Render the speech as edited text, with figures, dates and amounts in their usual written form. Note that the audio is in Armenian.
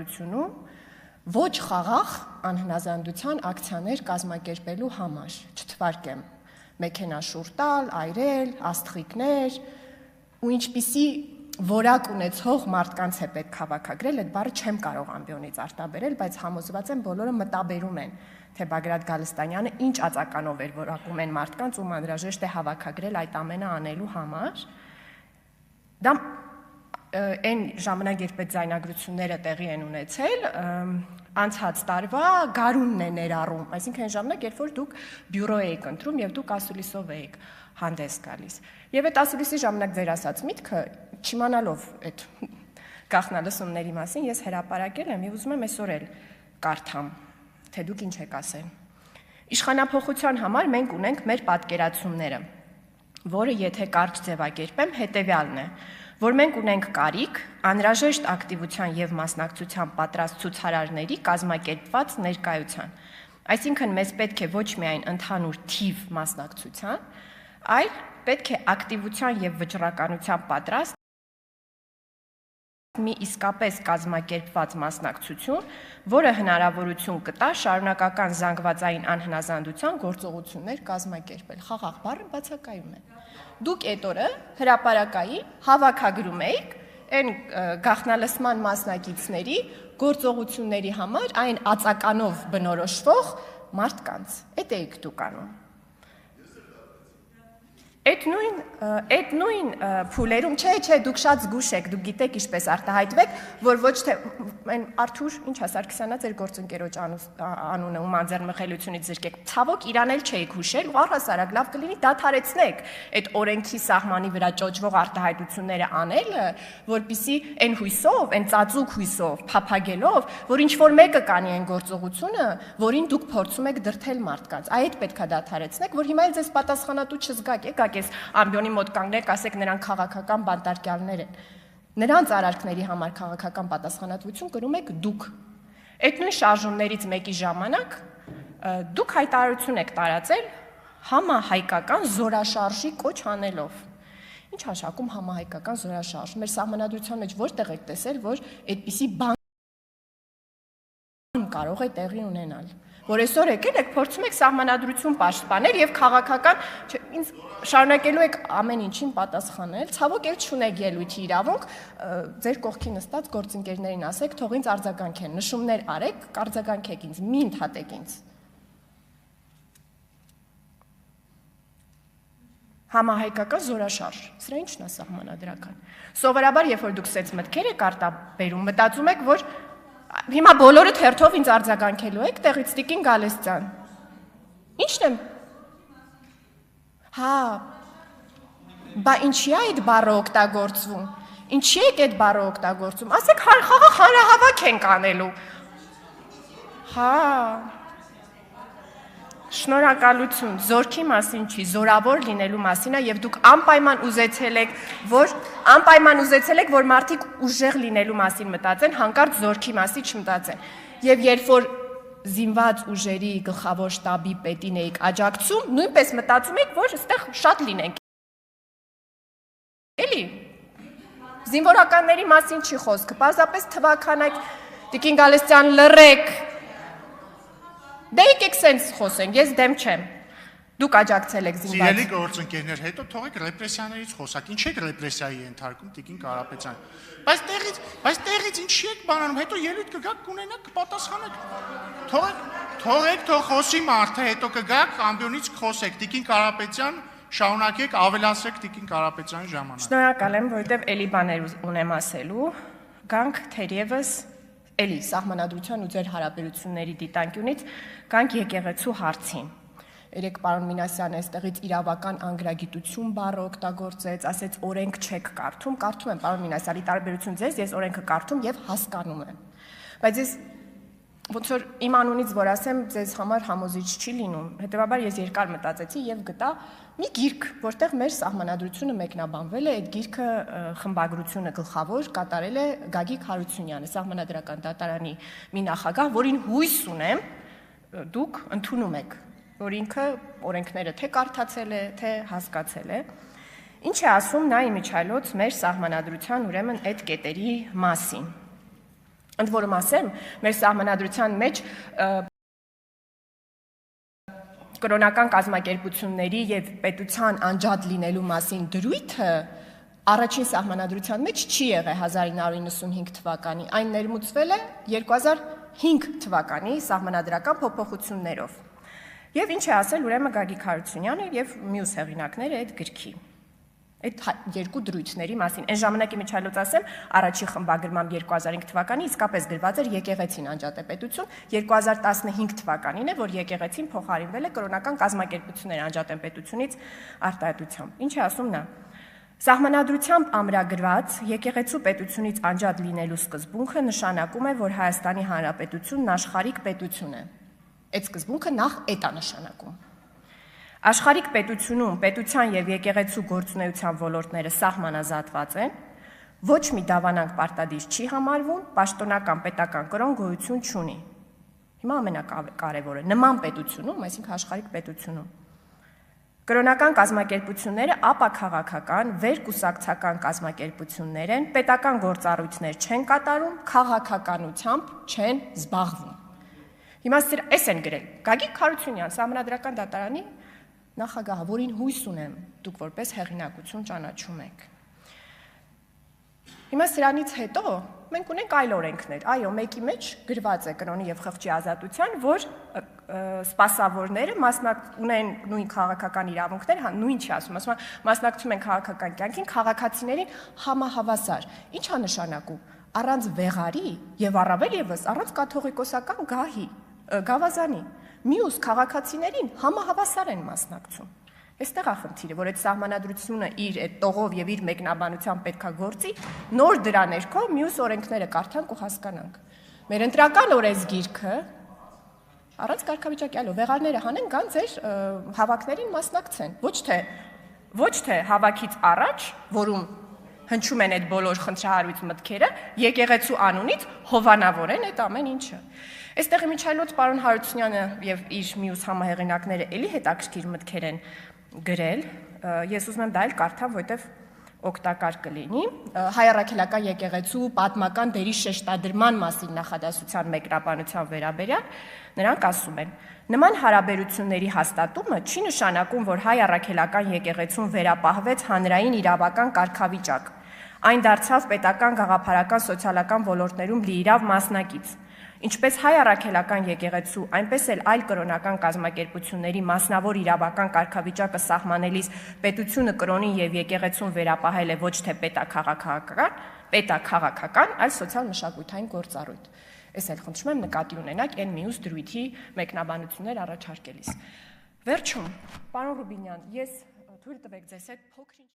Հանրապետությունում ոչ խաղաղ անհնազանդության ակցիաներ կազմակերպելու համար, չթվարկեմ մեքենաշուռ տալ, այրել, աստղիկներ ու ինչպիսի որակ ունեցող մարդկանց է պետք հավաքագրել, այդ բառը չեմ կարող ամբիոնից արտաբերել, բայց համոզված եմ բոլորը մտաբերում են, թե Բագրատ Գալստանյանը ինչ ածականով էր որակում են մարդկանց, ում անհրաժեշտ է հավաքագրել այդ ամենը անելու համար։ Դա այն ժամանակ, երբ այդ ձայնագրությունները տեղի են ունեցել, անցած տարվա գարունն է ներառում, այսինքն այն ժամանակ, երբ որ դուք բյուրո էիք ընտրում եւ դուք ասուլիսով էիք հանդես գալիս։ Եվ այդ ասուլիսի ժամանակ ձեր ասած միտքը, չիմանալով այդ գաղտնալսումների մասին, ես հրապարակել եմ եւ ուզում եմ այսօր էլ կարդամ, թե դուք ինչ եք ասել։ Իշխանափոխության համար մենք ունենք մեր պատկերացումները, որը եթե կարճ ձևակերպեմ, հետեւյալն է, որ մենք ունենք կարիք անհրաժեշտ ակտիվության եւ մասնակցության պատրաստ ցուցարարների կազմակերպված ներկայության։ Այսինքն մեզ պետք է ոչ միայն ընդհանուր թիվ մասնակցության, այլ պետք է ակտիվության եւ վճռականության պատրաստ մի իսկապես կազմակերպված մասնակցություն, որը հնարավորություն կտա շարունակական զանգվածային անհնազանդության գործողություններ կազմակերպել։ Խաղաղ բառը բացակայում է։ Դուք այդ օրը հրապարակային հավաքագրում եք այն գաղտնալսման մասնակիցների գործողությունների համար այն ածականով բնորոշվող մարդկանց։ Այդ էիք դուք անում։ Այդ նույն փուլերում, չէ, դուք շատ զգուշ եք, դուք գիտեք ինչպես արտահայտվեք, որ ոչ թե այն Արթուր, ինչ է Սարգսյանա ձեր գործընկերոջ անունը, ում անձեռնմխելիությունից զրկեք, ցավոք իրան էլ չէիք հուշել, ու առհասարակ լավ կլինի դադարեցնեք այդ օրենքի սահմանի վրա ճոճվող արտահայտությունները անելը, որպեսզի այն հույսով, այն ծածուկ հույսով, փափագելով, որ ինչ որ մեկը կանի այն գործողությունը, որին դուք փորձում եք դրդել մարդկանց, այդ պետքա դադարեցնեք, որ հիմա էլ ձեզ պատասխանատու չզգաք, եկեք այս ամբիոնի մոտ կանգնեք, ասեք նրանք քաղաքական բանտարկյալներ են։ Նրանց արարքների համար քաղաքական պատասխանատվություն կրում եք դուք։ Այդ նույն շարժումներից մեկի ժամանակ դուք հայտարարություն եք տարածել համահայկական զորաշարժի կոչ անելով։ Ինչ հաշակում համահայկական զորաշարժ։ Մեր սահմանադրության մեջ որտեղ եք տեսել, որ այդպիսի բան կարող է տեղի ունենալ։ Որ այսօր եկել եք, փորձում եք սահմանադրություն պաշտպանել եւ քաղաքական ինձ շարունակելու եք ամեն ինչին պատասխանել, ցավոք էլ չունեք ելույթի իրավունք, ձեր կողքի նստած գործընկերներին ասեք, թող ինձ արձագանքեն, նշումներ արեք, կարձագանքեք ինձ, մի ընդհատեք ինձ։ Համահայկական զորաշարժ, սրա ի՞նչն է սահմանադրական։ Սովորաբար, երբ որ դուք սենց մտքեր եք արտաբերում, մտածում եք, որ հիմա բոլորը թերթով ինձ արձագանքելու եք, տեղից Տիկին Գալստյան։ Ի՞նչն եմ։ Հա, բա ինչի է այդ բառը օգտագործվում։ Ինչի եք այդ բառը օգտագործում։ Ասեք խաղաղ հանրահավաք ենք անելու։ Հա։ Շնորհակալություն, զորքի մասին չի, զորավոր լինելու մասին է եւ դուք անպայման ուզեցել եք, որ մարդիկ ուժեղ լինելու մասին մտածեն, հանկարծ զորքի մասին չմտածեն։ Եվ երբ որ զինված ուժերի գլխավոր շտաբի պետին էիք աջակցում, նույնպես մտածում եք, որ այստեղ շատ լինենք։ Էլի։ Զինվորականների մասին չի խոսքը, պարզապես թվականակ Տիկին Գալստյան լռեք։ Դե եկեք սենց խոսենք, ես դեմ չեմ, դուք աջակցել եք զինված։ Սիրելի գործընկերներ, հետո թողեք ռեպրեսիաներից խոսակ, ինչ եք ռեպրեսիայի ենթարկում Տիկին Կարապետյան։ Բայց տեղից ինչի եք բանանում, հետո ելույթ կգաք, կունենաք, կպատասխանեք։ Թողեք, թող խոսի մարդը, հետո կգաք, ամբիոնից կխոսեք, Տիկին Կարապետյան, շարունակեք, ավելացրեք Տիկին Կարապետյանի ժամանակ։ Շնորհակալ եմ, որովհետև էլի բաներ ունեմ ասելու, գանք թերևս էլի սահմանադրության ու ձեր հարաբերությունների դիտանկյունից գանք եկեղեցու հարցին։ Երեք պարոն Մինասյանը այստեղից իրավական անգրագիտություն բառը օգտագործեց, ասեց օրենք չեք կարդում, կարդում եմ պարոն Մինասյանի տարբերություն ձեզ, ես օրենքը կարդում եւ հասկանում եմ։ Բայց ես ոնց որ իմ անունից որ ասեմ, ձեզ համար համոզիչ չի լինում։ Հետևաբար ես երկար մտածեցի եւ գտա մի գիրք, որտեղ մեր սահմանադրությունը մեկնաբանվել է, այդ գիրքը խմբագրությունը գլխավոր կատարել է Գագիկ Հարությունյանը, սահմանադրական դատարանի մի նախագահ, որին հույս ունեմ դուք ընդունում եք, որ ինքը օրենքները թե կարդացել է, թե հասկացել է։ Ինչ է ասում նա իմիջայլոց մեր սահմանադրության ուրեմն այդ կետերի մասին։ Ընդ որում ասեմ, մեր սահմանադրության մեջ կրոնական կազմակերպությունների եւ պետության անջատ լինելու մասին դրույթը առաջին սահմանադրության մեջ չի եղել 1995 թվականի, այն ներմուծվել է 2005 թվականի սահմանադրական փոփոխություններով։ Եվ ինչ է ասել ուրեմն Գագիկ Հարությունյանը եւ մյուս հեղինակները այդ գրքի։ Այդ երկու դրույթների մասին։ Այն ժամանակի միջայլոց ասեմ, առաջի խմբագրմամբ 2005 թվականի իսկապես գրված էր եկեղեցին անջատ է պետություն, 2015 թվականին է, որ եկեղեցին փոխարինվել է կրոնական կազմակերպություններ անջատ են պետությունից արտահայտությամբ։ Ինչ է ասում նա։ Սահմանադրությամբ ամրագրված եկեղեցու պետությունից անջատ լինելու սկզբունքը նշանակում է, որ Հայաստանի Հանրապետությունն աշխարհիկ պետություն է։ Այդ սկզբունքը նախ էդ է նշանակում։ Աշխարհիկ պետությունում պետության եւ եկեղեցու գործունեության ոլորտները սահմանազատված են, ոչ մի դավանանք պարտադիր չի համարվում, պաշտոնական պետական կրոն գոյություն չունի։ Հիմա ամենակարևորը, նման պետությունում, այսինքն աշխարհիկ պետությունում կրոնական կազմակերպությունները ապաքաղաքական, վերկուսակցական կազմակերպություններ են, պետական գործառույթներ չեն կատարում, քաղաքականությամբ չեն զբաղվում։ Հիմա էս են գրել Գագիկ Հարությունյան, Սահմանադրական դատարանի նախագահը, որին հույս ունեմ, դուք որպես հեղինակություն ճանաչում եք։ Հիմա սրանից հետո մենք ունենք այլ օրենքներ։ Այո, մեկի մեջ գրված է կրոնի եւ խղճի ազատության, որ սպասավորները ունեն նույն քաղաքական իրավունքներ, նույն չի ասում, մասնակցում են քաղաքական կյանքին, քաղաքացիներին համահավասար։ Ինչ է նշանակում։ Առանց վեղարի եւ առավել եւս առանց կաթողիկոսական գավազանի մյուս քաղաքացիներին համահավասար են մասնակցում։ Այստեղ է խնդիրը, որ այդ սահմանադրությունը իր այդ տողով եւ իր մեկնաբանությամբ պետքա գործի, նոր դրա ներքո մյուս օրենքները կարդանք ու հասկանանք։ Մեր ընտրական օրենսգիրքը առանց կարգավիճակի, այո, վեղարները հանեն, գան ձեր հավաքներին մասնակցեն։ Ոչ թե հավաքից առաջ, որում հնչում են այդ բոլոր խնդրահարույց մտքերը, եկեղեցու անունից հովանավորեն այդ ամեն ինչը։ Այստեղ միջայլոց պարոն Հարությունյանը եւ իր մյուս համահեղինակները էլի հետաքրքիր մտքեր են գրել, ես ուզում եմ դա էլ կարդամ, որովհետև օգտակար կլինի։ Հայ առաքելական եկեղեցու պատմական դերի շեշտադրման մասին նախադասության մեկնաբանության վերաբերյալ նրանք ասում են. նման հարաբերությունների հաստատումը չի նշանակում, որ հայ առաքելական եկեղեցուն վերապահվեց հանրային իրավական կարգավիճակ։ Այն դարձավ պետական, գաղափարական, սոցիալական ոլորտներում լիիրավ մասնակից։ Ինչպես հայ առաքելական եկեղեցու, այնպես էլ այլ կրոնական կազմակերպությունների մասնավոր իրավական կարգավիճակը սահմանելիս պետությունը կրոնին եւ եկեղեցուն վերապահել է ոչ թե պետաքաղաքական, այլ սոցիալ-մշակութային գործառույթ։ Ես էլ խնդրում եմ նկատի ունենաք այն մյուս դրույթի մեկնաբանություններ առաջարկելիս։ Վերջում, պարոն Ռուբինյան, ես թույլ տվեք ձեզ հետ փոքր